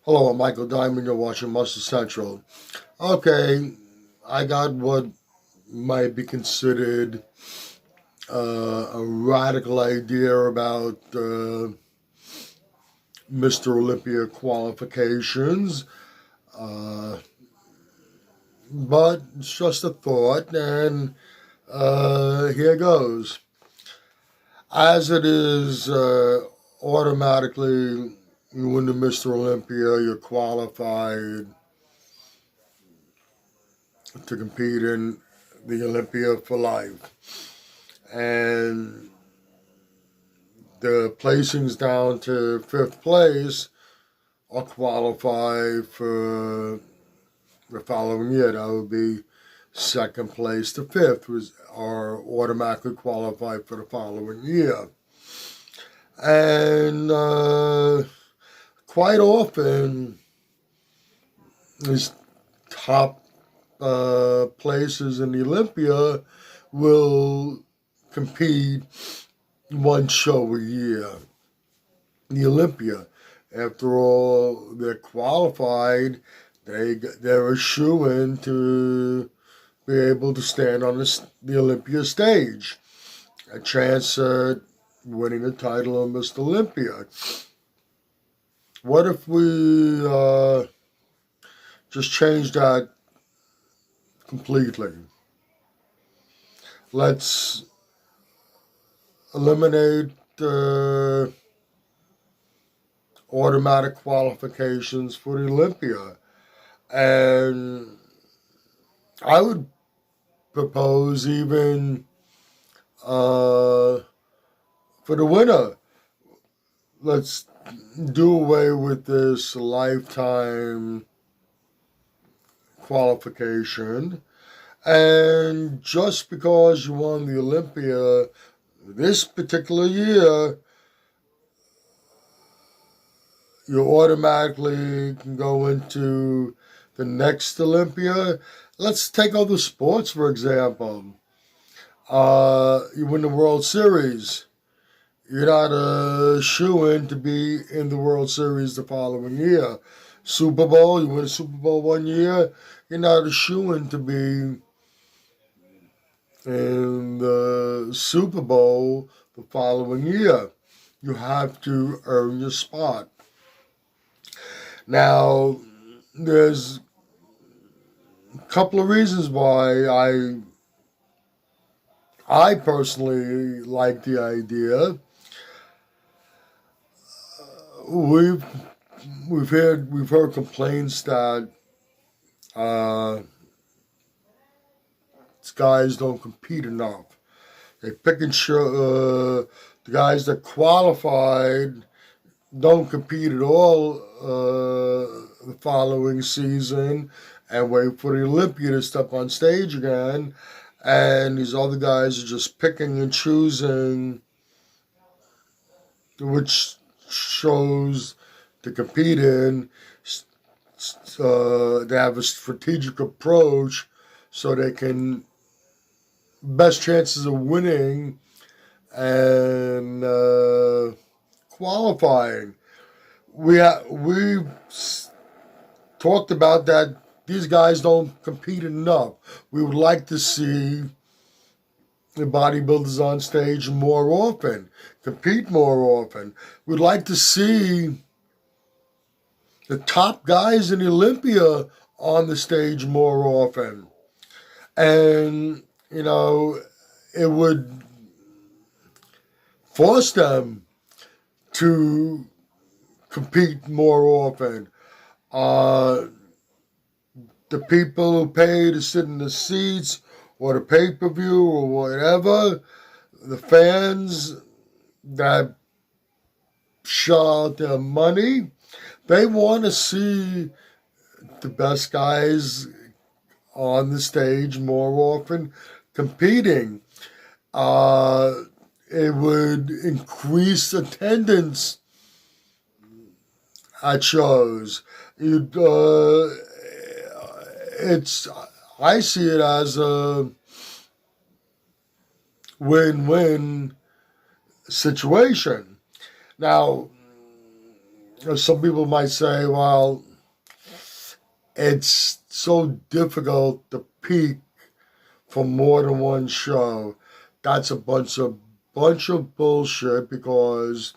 Hello, I'm Michael Diamond. You're watching Muscle Central. Okay, I got what might be considered a radical idea about Mr. Olympia qualifications, uh, but it's just a thought, and here goes. As it is, automatically, you win the Mr. Olympia, you're qualified to compete in the Olympia for life. And the placings down to fifth place are qualified for the following year. That would be second place to fifth are automatically qualified for the following year. And quite often, these top places in the Olympia will compete one show a year. The Olympia, after all, they're qualified. They're a shoo-in to be able to stand on the Olympia stage, a chance at winning the title of Mr. Olympia. What if we just change that completely? Let's eliminate automatic qualifications for the Olympia. And I would propose even for the winner, let's do away with this lifetime qualification. And just because you won the Olympia this particular year, you automatically can go into the next Olympia. Let's take other sports, for example. You win the World Series. You're not a shoo-in to be in the World Series the following year. Super Bowl, you win a Super Bowl one year, you're not a shoo-in to be in the Super Bowl the following year. You have to earn your spot. Now, there's a couple of reasons why I personally like the idea. We've we've heard complaints that uh, guys don't compete enough. They pick and the guys that qualified don't compete at all the following season and wait for the Olympia to step on stage again. And these other guys are just picking and choosing which shows to compete in. They have a strategic approach so they can best chances of winning and qualifying. We've talked about that. These guys don't compete enough. We would like to see the bodybuilders on stage more often, compete more often. We'd like to see the top guys in Olympia on the stage more often. And, it would force them to compete more often. The people who pay to sit in the seats or the pay-per-view or whatever, the fans that shell out their money, they want to see the best guys on the stage more often competing. It would increase attendance at shows. I see it as a win-win situation. Now, some people might say, well, it's so difficult to peak for more than one show. That's a bunch of bullshit, because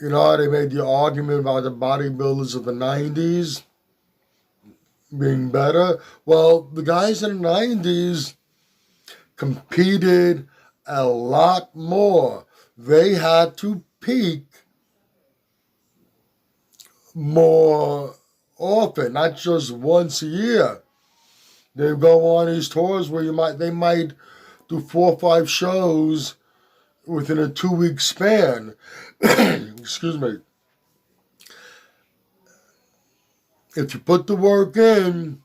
you know how they made the argument about the bodybuilders of the 90s being better? Well, the guys in the 90s competed a lot more. They had to peak more often, not just once a year. They go on these tours where they might do 4 or 5 shows within a 2-week span. Excuse me. If you put the work in,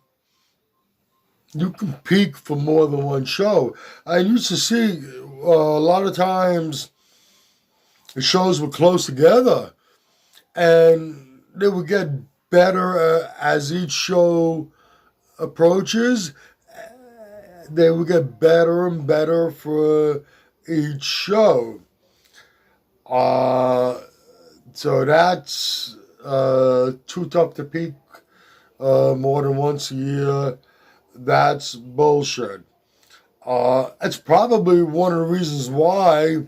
you can peak for more than one show. I used to see a lot of times the shows were close together, and they would get better as each show approaches. They would get better and better for each show. So that's too tough to peak more than once a year. That's bullshit. It's probably one of the reasons why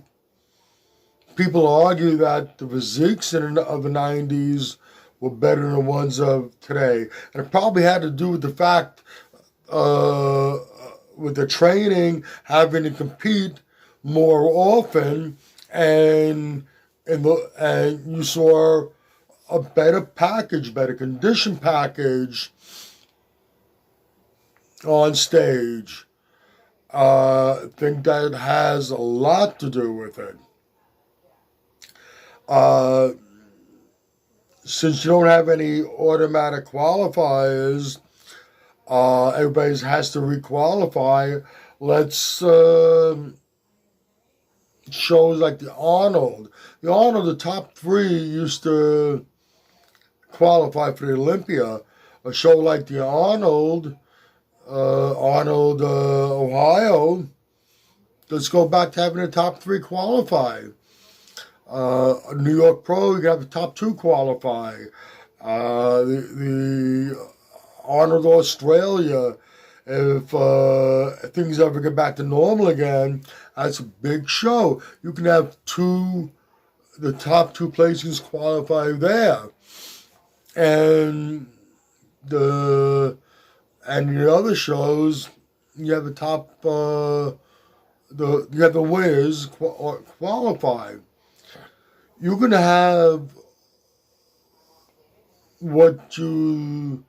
people argue that the physiques of the 90s were better than the ones of today. And it probably had to do with the fact, with the training, having to compete more often, and you saw a better condition package on stage. I think that has a lot to do with it. Since you don't have any automatic qualifiers, everybody has to requalify. Let's shows like the Arnold. The top 3 used to qualify for the Olympia. A show like the Arnold, Ohio, let's go back to having the top 3 qualify. New York Pro, you can have the top 2 qualify. The Arnold Australia, if things ever get back to normal again, that's a big show. You can have the top 2 placings qualify there. And the other shows, you have the top, you have the winners qualify. You're going to have what you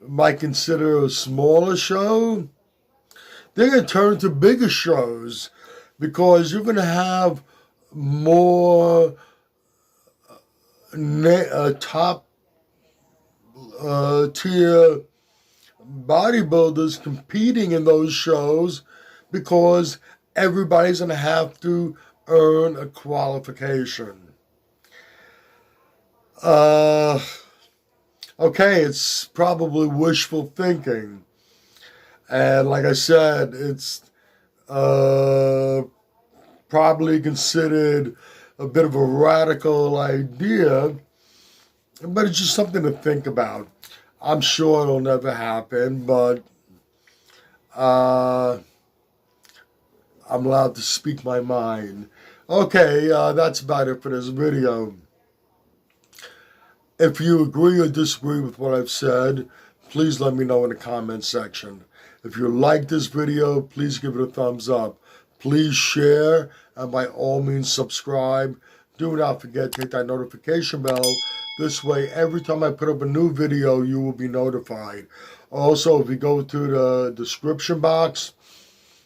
might consider a smaller show. They're going to turn into bigger shows, because you're going to have more top tier bodybuilders competing in those shows, because everybody's going to have to earn a qualification. Okay, it's probably wishful thinking. And like I said, it's probably considered a bit of a radical idea, but it's just something to think about. I'm sure it'll never happen, but I'm allowed to speak my mind. Okay, that's about it for this video. If you agree or disagree with what I've said, please let me know in the comment section. If you like this video, please give it a thumbs up. Please share, and by all means subscribe. Do not forget to hit that notification bell. This way, every time I put up a new video, you will be notified. Also, if you go to the description box,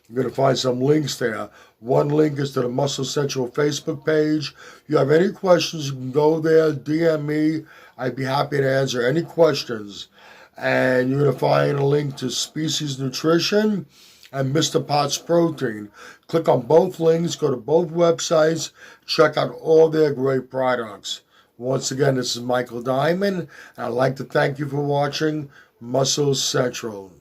you're going to find some links there. One link is to the Muscle Central Facebook page. If you have any questions, you can go there, DM me. I'd be happy to answer any questions. And you're going to find a link to Species Nutrition and Mr. Potts Protein. Click on both links, go to both websites, check out all their great products. Once again, this is Michael Diamond, and I'd like to thank you for watching Muscle Central.